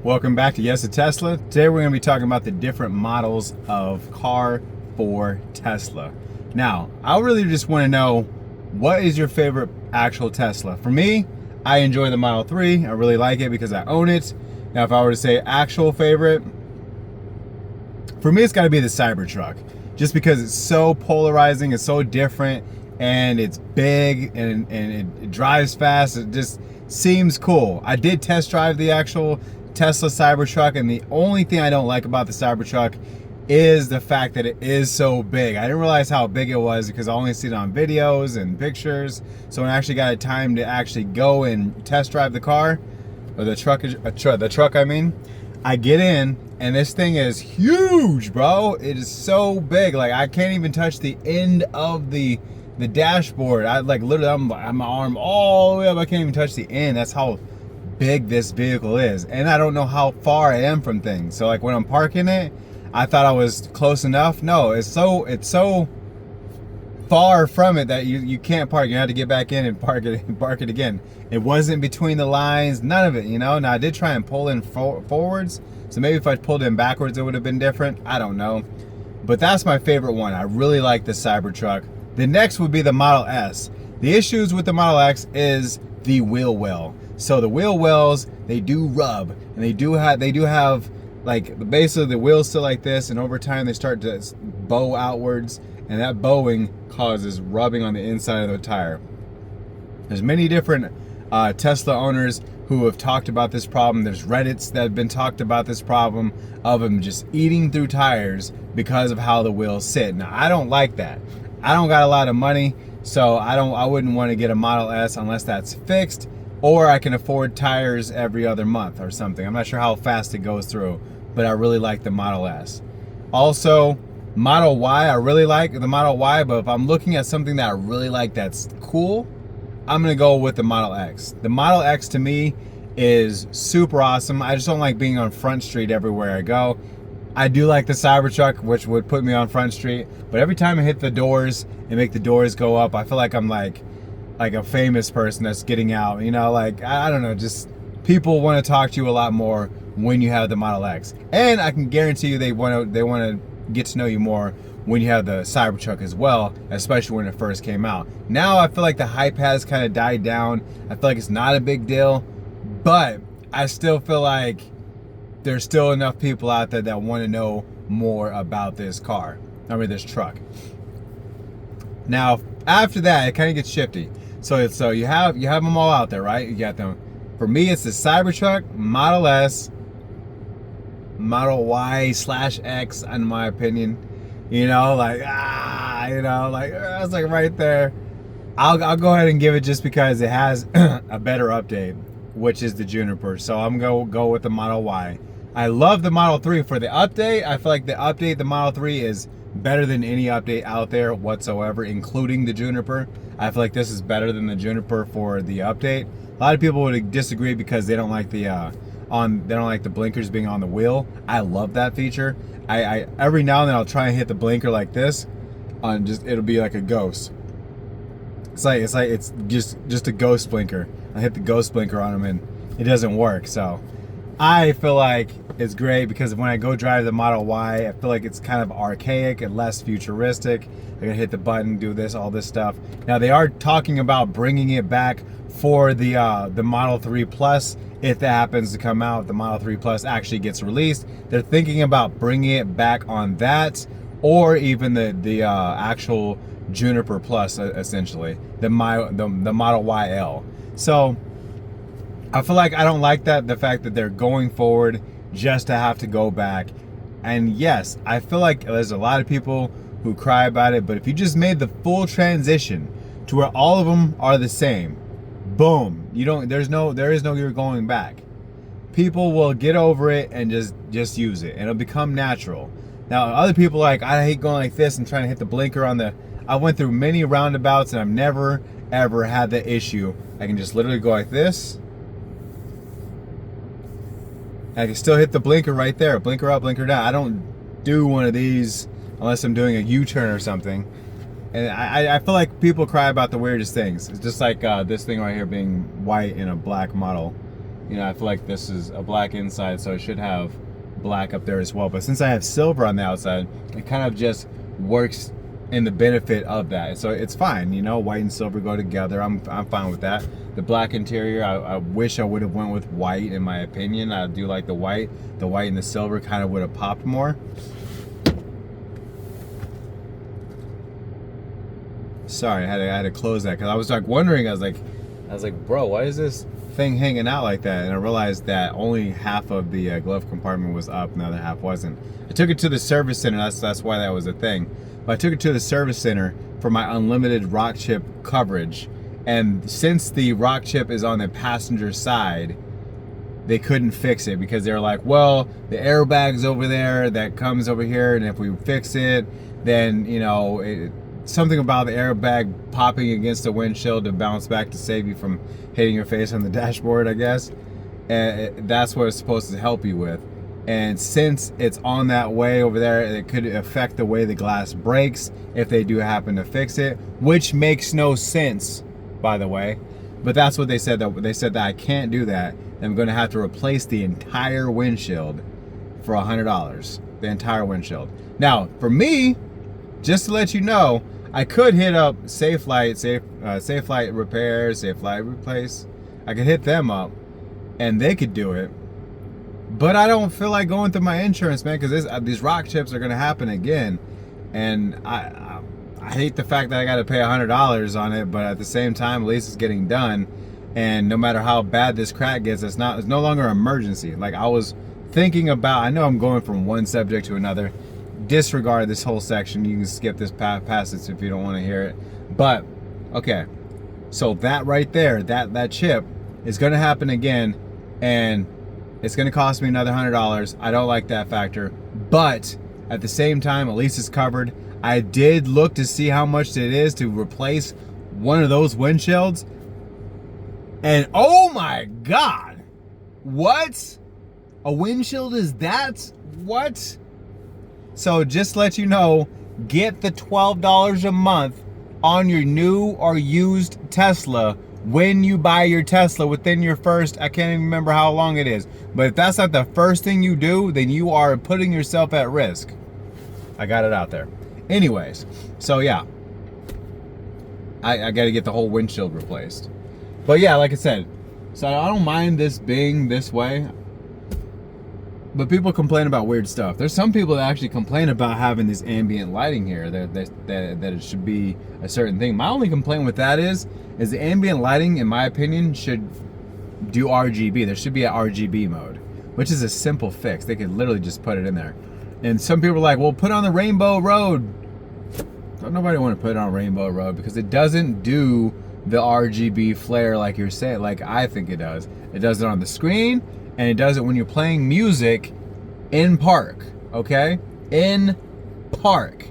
Welcome back to Yes to Tesla. Today we're going to be talking about the different models of car for Tesla. Now, I really just want to know, what is your favorite actual Tesla? For me, I enjoy the Model 3. I really like it because I own it. Now, if I were to say actual favorite, for me it's got to be the Cybertruck. Just because it's so polarizing, it's so different, and it's big, and it drives fast. It just seems cool. I did test drive the actual Tesla Cybertruck, and the only thing I don't like about the Cybertruck is the fact that it is so big. I didn't realize how big it was because I only see it on videos and pictures. So when I actually got a time to actually go and test drive the car, or the truck, I mean, I get in and this thing is huge, bro. It is so big. Like, I can't even touch the end of the dashboard. I like literally, I'm my arm all the way up. I can't even touch the end. That's how big this vehicle is, and I don't know how far I am from things. So like when I'm parking it, I thought I was close enough. No, it's so far from it that you can't park. You have to get back in and park it again. It wasn't between the lines, none of it, you know. Now I did try and pull in forwards, so maybe if I pulled in backwards it would have been different. I don't know, but that's my favorite one. I really like the Cybertruck. The next would be the Model S. The issues with the Model X is the wheel well. So the wheel wells, they do rub, and they do have like basically the wheels still like this, and over time they start to bow outwards, and that bowing causes rubbing on the inside of the tire. There's many different Tesla owners who have talked about this problem. There's Reddits that have been talked about this problem of them just eating through tires because of how the wheels sit. Now I don't like that. I don't got a lot of money, so I wouldn't want to get a Model S unless that's fixed, or I can afford tires every other month or something. I'm not sure how fast it goes through, but I really like the Model S. Also, Model Y, I really like the Model Y, but if I'm looking at something that I really like that's cool, I'm gonna go with the Model X. The Model X to me is super awesome. I just don't like being on Front Street everywhere I go. I do like the Cybertruck, which would put me on Front Street, but every time I hit the doors and make the doors go up, I feel like I'm like a famous person that's getting out, you know, like, I don't know, just people want to talk to you a lot more when you have the Model X. And I can guarantee you they want to get to know you more when you have the Cybertruck as well, especially when it first came out. Now I feel like the hype has kind of died down. I feel like it's not a big deal, but I still feel like there's still enough people out there that want to know more about this car, this truck. Now after that, it kind of gets shifty. So you have them all out there, right? You got them. For me, it's the Cybertruck, Model S, Model Y/X, in my opinion. You know, like it's like right there. I'll go ahead and give it just because it has a better update, which is the Juniper. So I'm gonna go with the Model Y. I love the Model 3 for the update. I feel like the Model 3 is better than any update out there whatsoever, including the Juniper. I feel like this is better than the Juniper for the update. A lot of people would disagree because they don't like the blinkers being on the wheel. I love that feature. I every now and then I'll try and hit the blinker like this, it'll be like a ghost. It's just a ghost blinker. I hit the ghost blinker on them and it doesn't work. So I feel like it's great because when I go drive the Model Y, I feel like it's kind of archaic and less futuristic. I can hit the button, do this, all this stuff. Now they are talking about bringing it back for the Model 3 Plus. If that happens to come out, the Model 3 Plus actually gets released. They're thinking about bringing it back on that, or even the actual Juniper Plus, essentially the Model YL. So I feel like I don't like the fact that they're going forward just to have to go back. And yes, I feel like there's a lot of people who cry about it, but if you just made the full transition to where all of them are the same, boom, there is no you're going back. People will get over it and just use it, and it'll become natural. Now other people like, I hate going like this and trying to hit the blinker on the, I went through many roundabouts and I've never ever had the issue. I can just literally go like this. I can still hit the blinker right there. Blinker up, blinker down. I don't do one of these unless I'm doing a U-turn or something. And I feel like people cry about the weirdest things. It's just like this thing right here being white in a black model. You know, I feel like this is a black inside, so it should have black up there as well. But since I have silver on the outside, it kind of just works in the benefit of that. So it's fine, you know, white and silver go together. I'm fine with that. The black interior, I wish I would have went with white, in my opinion. I do like the white. The white and the silver kind of would have popped more. Sorry, I had to close that because I was like wondering. I was like, bro, why is this thing hanging out like that? And I realized that only half of the glove compartment was up, and the other half wasn't. I took it to the service center. That's why that was a thing. But I took it to the service center for my unlimited rock chip coverage, and since the rock chip is on the passenger side, they couldn't fix it because they were like, well, the airbag's over there that comes over here, and if we fix it, then, you know, something about the airbag popping against the windshield to bounce back to save you from hitting your face on the dashboard, I guess. And that's what it's supposed to help you with. And since it's on that way over there, it could affect the way the glass breaks if they do happen to fix it, which makes no sense, by the way. But that's what they said. They said that I can't do that. I'm going to have to replace the entire windshield for $100. The entire windshield. Now, for me, just to let you know, I could hit up Safe Light Repair, Safe Light Replace. I could hit them up, and they could do it. But I don't feel like going through my insurance, man, because these rock chips are going to happen again. And I hate the fact that I got to pay $100 on it, but at the same time, at least it's getting done. And no matter how bad this crack gets, it's no longer an emergency. Like, I was thinking about, I know I'm going from one subject to another. Disregard this whole section. You can skip this passage if you don't want to hear it. But, okay. So that right there, that chip is going to happen again. And it's going to cost me another $100. I don't like that factor. But at the same time, at least it's covered. I did look to see how much it is to replace one of those windshields. And oh my God. What? A windshield is that? What? So just to let you know, get the $12 a month on your new or used Tesla when you buy your Tesla within your first, I can't even remember how long it is. But if that's not the first thing you do, then you are putting yourself at risk. I got it out there. Anyways, so yeah. I got to get the whole windshield replaced. But yeah, like I said, so I don't mind this being this way. But people complain about weird stuff. There's some people that actually complain about having this ambient lighting here, that it should be a certain thing. My only complaint with that is the ambient lighting, in my opinion, should do RGB. There should be an RGB mode, which is a simple fix. They could literally just put it in there. And some people are like, well, put on the Rainbow Road. Don't nobody want to put it on Rainbow Road because it doesn't do the RGB flare like you're saying, like I think it does. It does it on the screen, and it does it when you're playing music in park, okay? In park.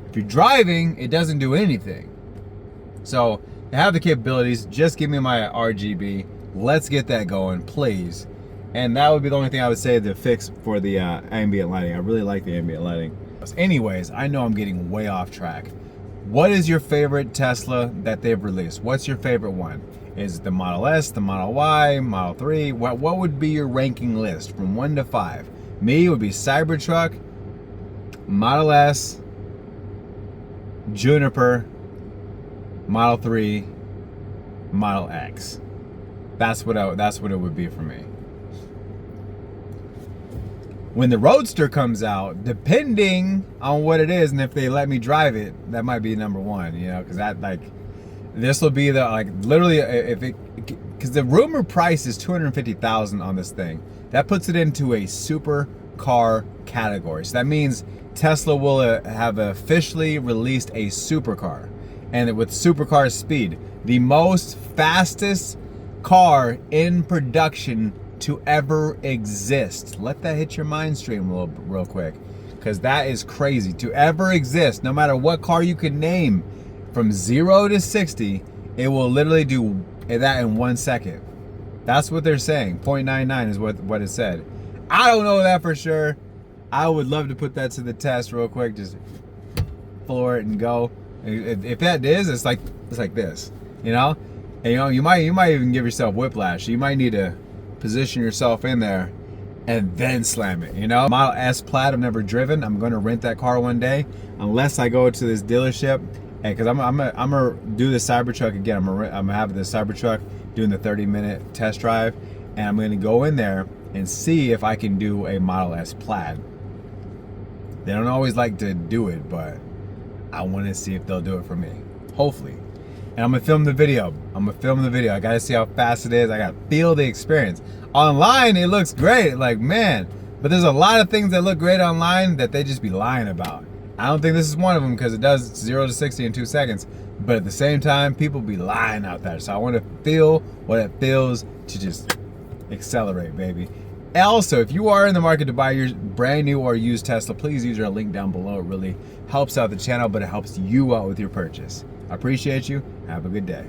If you're driving, it doesn't do anything. So, they have the capabilities. Just give me my RGB. Let's get that going, please. And that would be the only thing I would say to fix for the ambient lighting. I really like the ambient lighting. Anyways, I know I'm getting way off track. What is your favorite Tesla that they've released? What's your favorite one? Is it the Model S, the Model Y, Model 3? What would be your ranking list from 1 to 5? Me, it would be Cybertruck, Model S, Juniper, Model 3, Model X. That's what it would be for me. When the Roadster comes out, depending on what it is and if they let me drive it, that might be number 1, you know, because that, like, this will be the, like, literally, if it, because the rumor price is $250,000 on this thing. That puts it into a super car category. So that means Tesla will have officially released a supercar, and with supercar speed, the most fastest car in production to ever exist. Let that hit your mind stream real quick, because that is crazy. To ever exist, no matter what car you can name, from 0 to 60, it will literally do that in 1 second. That's what they're saying. 0.99 is what it said. I don't know that for sure. I would love to put that to the test real quick. Just floor it and go. If that is, it's like this, you know. And you know, you might even give yourself whiplash. You might need to position yourself in there, and then slam it, you know? Model S Plaid I've never driven. I'm gonna rent that car one day, unless I go to this dealership, and cause I'm gonna do the Cybertruck again. I'm gonna have the Cybertruck doing the 30-minute test drive, and I'm gonna go in there and see if I can do a Model S Plaid. They don't always like to do it, but I wanna see if they'll do it for me, hopefully. And I'm gonna film the video. I gotta see how fast it is. I gotta feel the experience. Online, it looks great, like, man. But there's a lot of things that look great online that they just be lying about. I don't think this is one of them, because it does 0 to 60 in 2 seconds. But at the same time, people be lying out there. So I want to feel what it feels to just accelerate, baby. And also, if you are in the market to buy your brand new or used Tesla, please use our link down below. It really helps out the channel, but it helps you out with your purchase. I appreciate you. Have a good day.